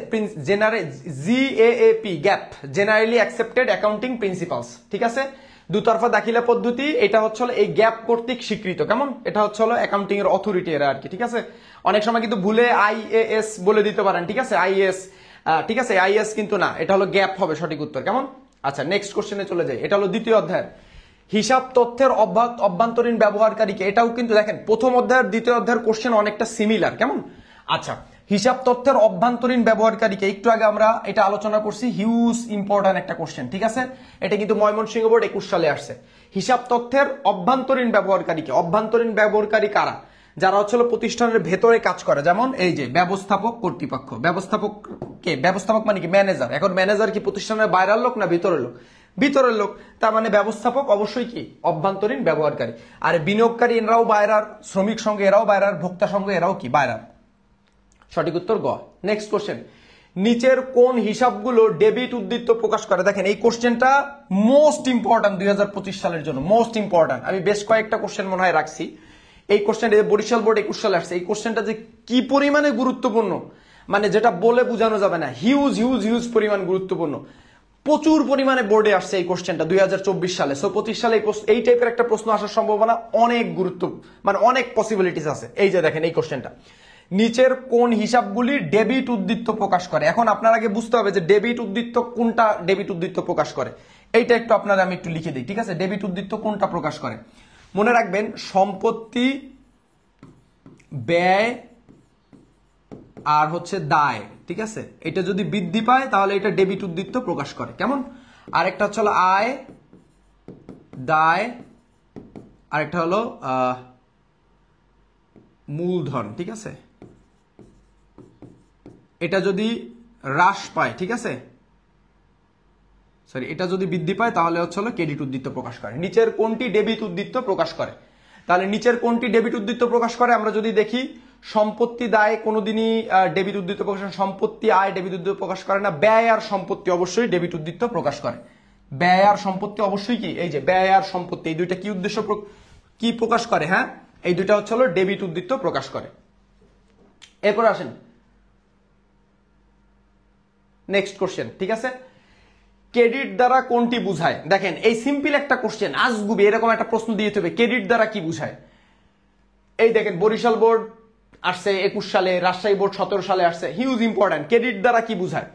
G A A P, GAAP, generally accepted accounting principles, ঠিক আছে। দুতরফা দাখিলা পদ্ধতি এটা হলো এই গ্যাপ কর্তৃক স্বীকৃত, কেমন, এটা হলো অ্যাকাউন্টিং এর অথরিটি এরা আর কি, ঠিক আছে। অনেক সময় কিন্তু ভুলে আইএএস বলে দিতে পারেন, ঠিক আছে, আইএস, ঠিক আছে, আইএস কিন্তু না, এটা হলো গ্যাপ হবে সঠিক উত্তর, কেমন। আচ্ছা, নেক্সট কোশ্চেনে চলে যাই। এটা হলো দ্বিতীয় অধ্যায়, হিসাব তথ্যের অভ্যন্তরীণ ব্যবহারকারীকে। এটাও কিন্তু দেখেন প্রথম অধ্যায়ের দ্বিতীয় অধ্যায়ের কোশ্চেন অনেকটা সিমিলার, কেমন। আচ্ছা, হিসাব তথ্যের অভ্যন্তরীণ ব্যবহারকারীকে একটু আগে আমরা এটা আলোচনা করছি, হিউজ ইম্পর্টেন্ট একটা কোশ্চেন, ঠিক আছে। এটা কিন্তু ময়মনসিংহ বোর্ড 21 সালে আসছে। হিসাব তথ্যের অভ্যন্তরীণ ব্যবহারকারীকে, অভ্যন্তরীণ ব্যবহারকারী কারা? যারা প্রতিষ্ঠানের ভেতরে কাজ করে, যেমন এই যে ব্যবস্থাপক কর্তৃপক্ষ। ব্যবস্থাপক মানে কি? ম্যানেজার। এখন ম্যানেজার কি প্রতিষ্ঠানের বাইরের লোক না ভিতরের লোক? ভিতরের লোক। তার মানে ব্যবস্থাপক অবশ্যই কি? অভ্যন্তরীণ ব্যবহারকারী। আর বিনিয়োগকারী এরাও বাইরার, শ্রমিক সংঘ এরাও বাইরার, ভোক্তা সংঘ এরাও কি? বাইরার। সঠিক উত্তর গ। নেক্সট কোশ্চেন, নিচের কোন হিসাবগুলো ডেবিট উদ্দীপ্ত প্রকাশ করে? দেখেন এই কোশ্চেনটা মোস্ট ইম্পর্টেন্ট 2025 সালের জন্য, মোস্ট ইম্পর্টেন্ট। আমি বেশ কয়েকটা কোশ্চেন মনে হয় রাখছি। এই কোশ্চেনটা বরিশাল বোর্ড 21 সালে আসছে। এই কোশ্চেনটা যে কি পরিমাণে গুরুত্বপূর্ণ, মানে যেটা বলে বোঝানো যাবে না, হিউজ পরিমাণ গুরুত্বপূর্ণ। প্রচুর পরিমাণে বোর্ডে আসছে এই কোশ্চেনটা 2024 সালে। সো 25 সালে এই টাইপের একটা প্রশ্ন আসার সম্ভাবনা অনেক মানে অনেক পসিবিলিটিস আছে। এই যে দেখেন এই কোশ্চেনটা, নিচের কোন হিসাবগুলি ডেবিট উদ্দীপ্ত প্রকাশ করে? এখন আপনার আগে বুঝতে হবে যে ডেবিট উদ্দীপ্ত কোনটা ডেবিট উদ্দীপ্ত প্রকাশ করে। এইটা একটু আপনারা আমি একটু লিখে দিই, ঠিক আছে। ডেবিট উদ্দীপ্ত কোনটা প্রকাশ করে? মনে রাখবেন, সম্পত্তি, ব্যয় আর দায়, ঠিক আছে। এটা যদি বৃদ্ধি পায় তাহলে এটা ডেবিট উদ্দীপ্ত প্রকাশ করে, কেমন। আরেকটা হলো আয়, দায়, আরেকটা হলো মূলধন, ঠিক আছে। এটা যদি হ্রাস পায়, ঠিক আছে, সরি, এটা যদি বৃদ্ধি পায় তাহলে হলো ক্রেডিট উদ্দীপ্ত প্রকাশ করে। নিচের কোনটি ডেবিট উদ্দীপ্ত প্রকাশ করে? তাহলে নিচের কোনটি ডেবিট উদ্দীপ্ত প্রকাশ করে? আমরা যদি দেখি, সম্পত্তি, দায় কোনোদিনই ডেবিট উদ্দীপ্ত প্রকাশ করে, সম্পত্তি, আয় ডেবিট উদ্দীপ্ত প্রকাশ করে না। ব্যয় আর সম্পত্তি অবশ্যই ডেবিট উদ্দীপ্ত প্রকাশ করে। ব্যয় আর সম্পত্তি অবশ্যই কি? এই যে ব্যয় আর সম্পত্তি, এই দুইটা কি উদ্দেশ্য কি প্রকাশ করে? হ্যাঁ, এই দুইটা হলো ডেবিট উদ্দীপ্ত প্রকাশ করে। এরপর আসেন নেক্সট কোশ্চেন, ঠিক আছে। ক্রেডিট দ্বারা কোনটি বুঝায়? দেখেন এই সিম্পল একটা কোশ্চেন, আজগুবি এরকম একটা প্রশ্ন দিয়ে হবে, ক্রেডিট দ্বারা কি বুঝায়? এই দেখেন বরিশাল বোর্ড আসছে 21 সালে, রাজশাহী বোর্ড 17 সালে আসছে, হিউজ ইম্পর্টেন্ট। ক্রেডিট দ্বারা কি বুঝায়?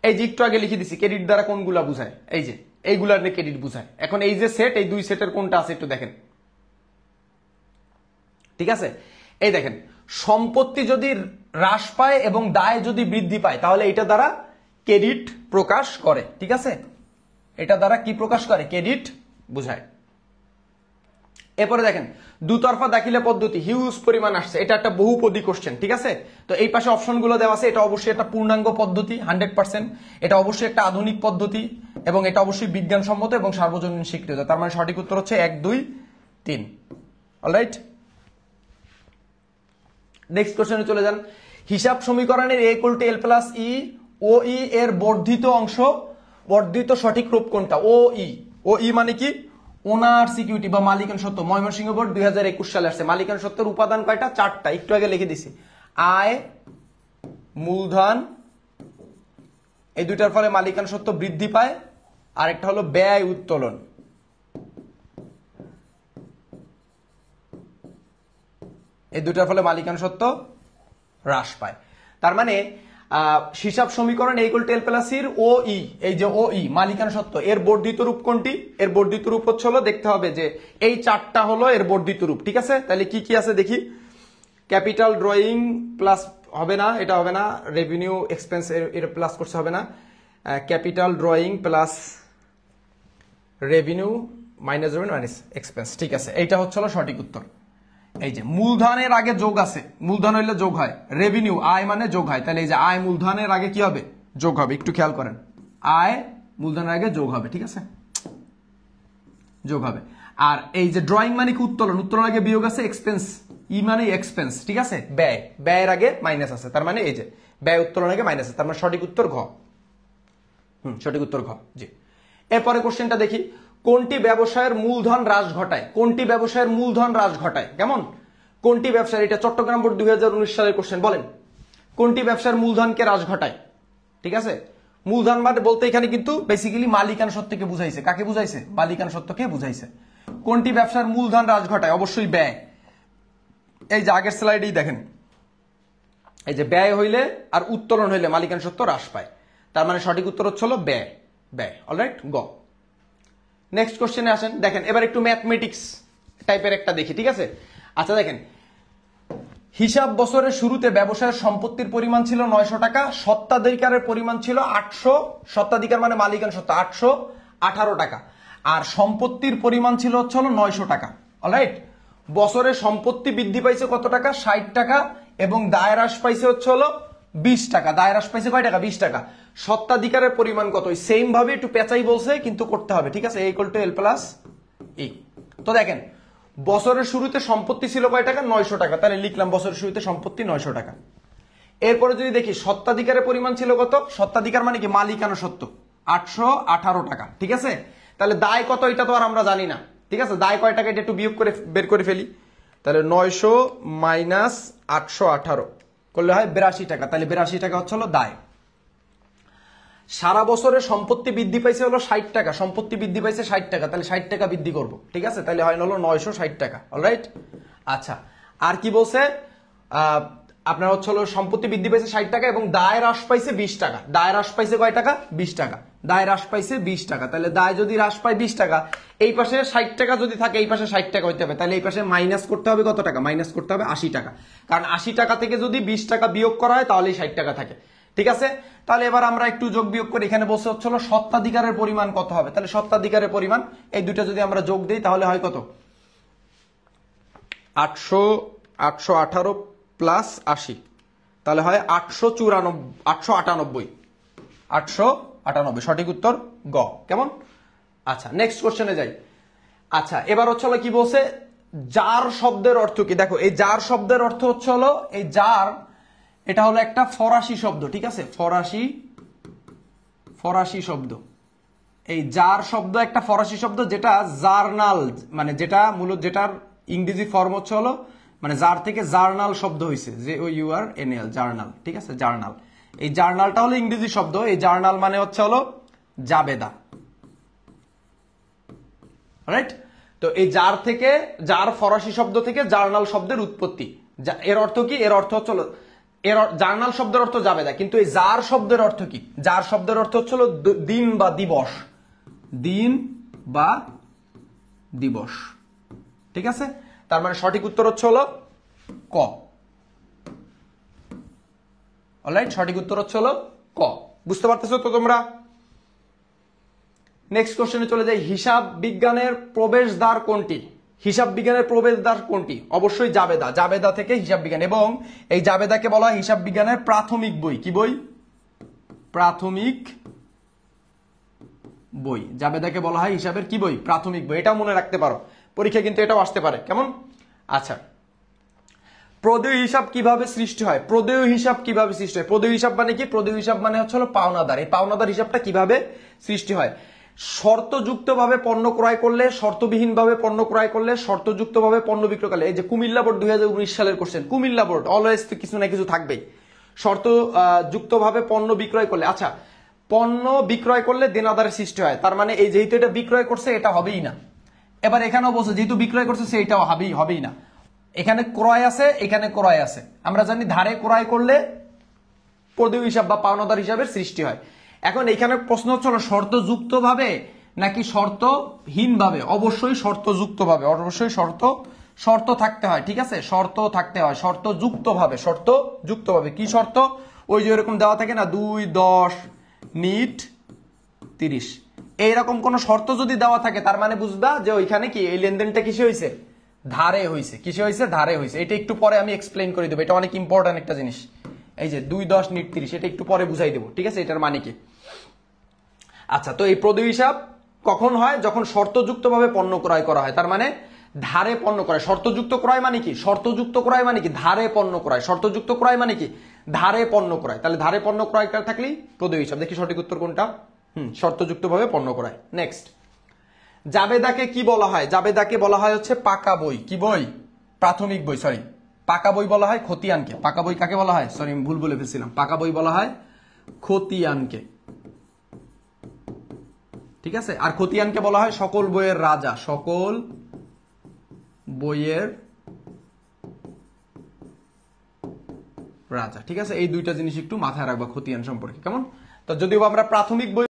এই যে একটু আগে লিখে দিছি ক্রেডিট দ্বারা কোনগুলা বুঝায়, এই যে এইগুলার নিয়ে ক্রেডিট বুঝায়। এখন এই যে সেট, এই দুই সেটের কোনটা আছে একটু দেখেন, ঠিক আছে? এই দেখেন, সম্পত্তি যদি হ্রাস পায় এবং দায় যদি বৃদ্ধি পায় তাহলে এটা দ্বারা ক্রেডিট প্রকাশ করে, ঠিক আছে? এটা দ্বারা কি প্রকাশ করে? ক্রেডিট বুঝায়। এরপরে দেখেন দুতরফা দাখিলা পদ্ধতি, হিউজ পরিমাণ আসছে, এটা একটা বহুপদী কোশ্চেন, ঠিক আছে? তো এই পাশে অপশনগুলো দেওয়া আছে, এটা অবশ্যই একটা পূর্ণাঙ্গ পদ্ধতি 100%, এটা অবশ্যই একটা আধুনিক পদ্ধতি এবং এটা অবশ্যই বিজ্ঞানসম্মত এবং সার্বজনীন স্বীকৃত। তার মানে সঠিক উত্তর হচ্ছে 1 2 3। অলরাইট, নেক্সট কোশ্চেনে চলে যান। হিসাব সমীকরণের a = l + e ও ই এর বর্ধিত অংশ, বর্ধিত সঠিক রূপ কোনটা? ও ই মানে কি? ওনার সিকিউরিটি বা মালিকানা সত্ত্ব। ময়মনসিংহ বোর্ড 2021 সালে আসছে। মালিকানা সত্ত্বের উপাদান কয়টা? 4টা, একটু আগে লিখে দিছি। আয়, মূলধন, এই দুইটার ফলে মালিকানা সত্ত্ব বৃদ্ধি পায়, আর একটা হলো ব্যয় উত্তোলন। এই দুটার ফলে মালিকানা সত্ত্ব হ্রাস পায়। তার মানে হিসাব সমীকরণ a = l + e এর ও ই, এই যে ও ই মালিকানা সত্ত্ব, এর বর্ধিত রূপ কোনটি? এর বর্ধিত রূপ হচ্ছে হলো, দেখতে হবে যে এই 4টা হলো এর বর্ধিত রূপ, ঠিক আছে? তাহলে কি কি আছে দেখি। ক্যাপিটাল ড্রয়িং প্লাস হবে না, এটা হবে না। রেভিনিউ এক্সপেন্স এর প্লাস করতে হবে না। Capital drawing plus revenue minus expense, ঠিক আছে? এইটা হচ্ছে হলো সঠিক উত্তর। এই যে মূলধনের আগে যোগ আছে, মূলধন হইলে যোগ হয়, রেভিনিউ আয় মানে যোগ হয়, তাহলে এই যে আয় মূলধনের আগে কি হবে? যোগ হবে। একটু খেয়াল করেন, আয় মূলধনের আগে যোগ হবে, ঠিক আছে? যোগ হবে। আর এই যে ড্রয়িং মানে কি? উত্তোলন, উত্তোলন আগে বিয়োগ আছে, এক্সপেন্স, ই মানে এক্সপেন্স, ঠিক আছে? ব্যয়, ব্যয়ের আগে মাইনাস আছে, তার মানে এই যে ব্যয় উত্তোলন আগে মাইনাস আছে, তার মানে সঠিক উত্তর ঘ। সঠিক উত্তর ঘ। জি, এরপরে কোশ্চেনটা দেখি। কোনটি ব্যবসায়ের মূলধন হ্রাস ঘটায়? কোনটি ব্যবসায়ের মূলধন হ্রাস ঘটায়? কেমন? কোনটি ব্যবসায়ের, এটা চট্টগ্রাম বোর্ড 2019 সালের কোশ্চেন, বলেন কোনটি ব্যবসার মূলধনকে হ্রাস ঘটায়? ঠিক আছে, মূলধন মানে বলতে এখানে কিন্তু বেসিক্যালি মালিকানা সত্ত্বকে বুঝাইছে। কাকে বুঝাইছে? মালিকানা সত্ত্বকে বুঝাইছে। কোনটি ব্যবসার মূলধন হ্রাস ঘটায়? অবশ্যই ব্যয়। এই যে আগের স্লাইডেই দেখেন, এই যে ব্যয় হইলে আর উত্তোলন হইলে মালিকানা সত্ত্ব হ্রাস পায়, তার মানে সঠিক উত্তর হচ্ছে হলো ব্যয়। ব্যয়, অলরাইট, গ। নেক্সট কোশ্চেনে আসেন, দেখেন এবার একটু ম্যাথমেটিক্স টাইপের একটা দেখি, ঠিক আছে? আচ্ছা দেখেন, হিসাব বছরের শুরুতে ব্যবসায়ের সম্পত্তির পরিমাণ ছিল 900 টাকা, স্বত্বাধিকারের পরিমাণ ছিল 800, স্বত্বাধিকার মানে মালিকানা সত্ত্ব 818 টাকা, আর সম্পত্তির পরিমাণ ছিল হচ্ছে হলো 900 টাকা। অলরাইট, বছরে সম্পত্তি বৃদ্ধি পাইছে কত টাকা? 60 টাকা, এবং দায় হ্রাস পাইছে হচ্ছে হলো 20 টাকা। দায় হ্রাস পাইছে কয় টাকা? 20 টাকা। স্বত্বাধিকারের পরিমাণ কত? সেম ভাবে একটু পেঁচাই বলছে, কিন্তু করতে হবে, ঠিক আছে? a = l + e। তো দেখেন, বছরের শুরুতে সম্পত্তি ছিল কয় টাকা? 900 টাকা, তাহলে লিখলাম বছরের শুরুতে সম্পত্তি 900 টাকা। এরপরে যদি দেখি স্বত্বাধিকারের পরিমাণ ছিল কত? স্বত্বাধিকার মানে কি? মালিকানা সত্ত্ব 818 টাকা, ঠিক আছে? তাহলে দায় কত? এটা তো আর আমরা জানি না, ঠিক আছে? দায় কয় টাকা এটা একটু বিয়োগ করে বের করে ফেলি। তাহলে 900 - 818 করলে হয় 82 টাকা, তাহলে 82 টাকা হচ্ছে হলো দায়। সারা বছরে সম্পত্তি বৃদ্ধি পাইছে হলো 60 টাকা, সম্পত্তি বৃদ্ধি পাইছে 60 টাকা, তাহলে 60 টাকা বৃদ্ধি করব, ঠিক আছে? তাহলে হয় হলো 960 টাকা। অলরাইট, আচ্ছা, আর কি বলছে? আপনার হচ্ছে হলো সম্পত্তি বৃদ্ধি পাইছে 60 টাকা এবং দায় হ্রাস পাইছে 20 টাকা। দায় হ্রাস পাইছে কয় টাকা? 20 টাকা। দায় হ্রাস পাইছে 20 টাকা, তাহলে দায় যদি হ্রাস পায় 20 টাকা, এই পাশে 60 টাকা যদি থাকে, এই পাশে 60 টাকা হইতে হবে, তাহলে এই পাশে মাইনাস করতে হবে কত টাকা? মাইনাস করতে হবে 80 টাকা, কারণ 80 টাকা থেকে যদি 20 টাকা বিয়োগ করা হয় তাহলেই 60 টাকা থাকে, ঠিক আছে? তাহলে এবার আমরা একটু যোগ বিয়োগ করি। এখানে বলছে হচ্ছে হলো স্বত্বাধিকারের পরিমাণ কত হবে, তাহলে স্বত্বাধিকারের পরিমাণ এই দুটো যদি আমরা যোগ দিই তাহলে হয় কত? 818 প্লাস 80, তাহলে হয় 898। সঠিক উত্তর গ। কেমন? আচ্ছা, নেক্সট কোশ্চেনে যাই। আচ্ছা, এবার হচ্ছে হলো কি বলছে? জার শব্দের অর্থ কি? দেখো, এই জার শব্দের অর্থ হচ্ছে হলো, এই জার এটা হলো একটা ফরাসি শব্দ, ঠিক আছে? ফরাসি শব্দ। এই জার শব্দ একটা ফরাসি শব্দ, যেটা জার্নাল মানে যেটা মূলত যেটার ইংরেজি ফর্ম হচ্ছে হলো, মানে জার থেকে জার্নাল শব্দ হয়েছে, JOURNAL, জার্নাল, ঠিক আছে? জার্নাল, এই জার্নালটা হলো ইংরেজি শব্দ। এই জার্নাল মানে হচ্ছে হলো জাবেদা, রাইট? তো এই জার থেকে, জার ফরাসি শব্দ থেকে জার্নাল শব্দের উৎপত্তি। এর অর্থ কি? এর অর্থ হচ্ছে হলো এর জার্নাল শব্দের অর্থ জাবেদা, কিন্তু এই জার শব্দের অর্থ কি? জার শব্দের অর্থ হচ্ছিল দিন বা দিবস, দিন বা দিবস। ঠিক আছে, তার মানে সঠিক উত্তর হচ্ছে হলো ক। অলরাইট, সঠিক উত্তর হচ্ছে হলো ক। বুঝতে পারতেছো তো তোমরা? নেক্সট কোশ্চেনে চলে যাই। হিসাব বিজ্ঞানের প্রবেশদ্বার কোনটি? হিসাব বিজ্ঞানের প্রবেশদ্বার কোনটি? অবশ্যই জাবেদা। জাবেদা থেকে হিসাব বিজ্ঞান, এবং এই জাবেদাকে বলা হয় হিসাব বিজ্ঞানের প্রাথমিক বই। কি বই? প্রাথমিক বই। জাবেদাকে বলা হয় হিসাবের কি বই? প্রাথমিক বই। এটাও মনে রাখতে পারো, পরীক্ষা কিন্তু এটাও আসতে পারে। কেমন? আচ্ছা, প্রদেয় হিসাব কিভাবে সৃষ্টি হয়? প্রদেয় হিসাব কিভাবে সৃষ্টি হয়? প্রদেয় হিসাব মানে কি? প্রদেয় হিসাব মানে হচ্ছে হলো পাওনাদার। এই পাওনাদার হিসাবটা কিভাবে সৃষ্টি হয়? শর্তযুক্তভাবে পণ্য ক্রয় করলে, শর্তবিহীনভাবে পণ্য ক্রয় করলে, শর্তযুক্তভাবে পণ্য বিক্রয় করলে। এই যে কুমিল্লা বোর্ড 2019 সালের কোশ্চেন, কুমিল্লা বোর্ড অলওয়েজ তো কিছু না কিছু থাকবেই। শর্ত যুক্তভাবে পণ্য বিক্রয় করলে, আচ্ছা পণ্য বিক্রয় করলে দেনাদারের সৃষ্টি হয়, তার মানে এই যেহেতু এটা বিক্রয় করছে এটা হবেই না। এবার এখানেও বলছে যেহেতু বিক্রয় করছে সেইটাও হবেই না। এখানে ক্রয় আছে, এখানে ক্রয় আছে। আমরা জানি ধারে ক্রয় করলে প্রদেয় হিসাব বা পাওনাদার হিসাবের সৃষ্টি হয়। এখন এখানে প্রশ্ন হচ্ছে শর্তযুক্ত ভাবে নাকি শর্তহীন ভাবে? অবশ্যই শর্তযুক্ত ভাবে, অবশ্যই শর্ত থাকতে হয়। ঠিক আছে, শর্ত থাকতে হয় শর্তযুক্ত ভাবে। শর্তযুক্ত ভাবে কি শর্ত? ওই যে এরকম দেওয়া থাকে না, 2, 10, নিট 30, এইরকম কোন শর্ত যদি দেওয়া থাকে তার মানে বুঝবা যে ওইখানে কি এই লেনদেনটা কিসে হয়েছে? ধারে হয়েছে। কিসে হয়েছে? ধারে হয়েছে। এটা একটু পরে আমি এক্সপ্লেইন করে দেবো, এটা অনেক ইম্পর্টেন্ট একটা জিনিস। এই যে 2, 10, নিট 30, এটা একটু পরে বুঝাই দেবো। ঠিক আছে, এটার মানে কি? আচ্ছা, তো এই প্রদেয় হিসাব কখন হয়? যখন শর্তযুক্ত ভাবে পণ্য ক্রয় করা হয়, তার মানে ধারে পণ্য ক্রয়। শর্তযুক্ত ক্রয় মানে কি? শর্তযুক্ত ক্রয় মানে কি? ধারে পণ্য ক্রয়। শর্তযুক্ত ক্রয় মানে কি? ধারে পণ্য ক্রয়। তাহলে ধারে পণ্য ক্রয় থাকলেই প্রদেয় হিসাব। দেখি সঠিক উত্তর কোনটা। শর্তযুক্ত ভাবে পণ্য ক্রয়। নেক্সট, জাবেদাকে কি বলা হয়? জাবেদাকে বলা হয় হচ্ছে পাকা বই। কি বই? প্রাথমিক বই। সরি, পাকা বই বলা হয় খতিয়ানকে। পাকা বই কাকে বলা হয়? সরি, আমি ভুল বলে ফেলছিলাম। পাকা বই বলা হয় খতিয়ানকে। ঠিক আছে, আর খতিয়ানকে বলা হয় সকল বইয়ের রাজা। সকল বইয়ের রাজা। ঠিক আছে, এই দুইটা জিনিস একটু মাথায় রাখবা খতিয়ান সম্পর্কে। কেমন? তো যদিও আমরা প্রাথমিক বই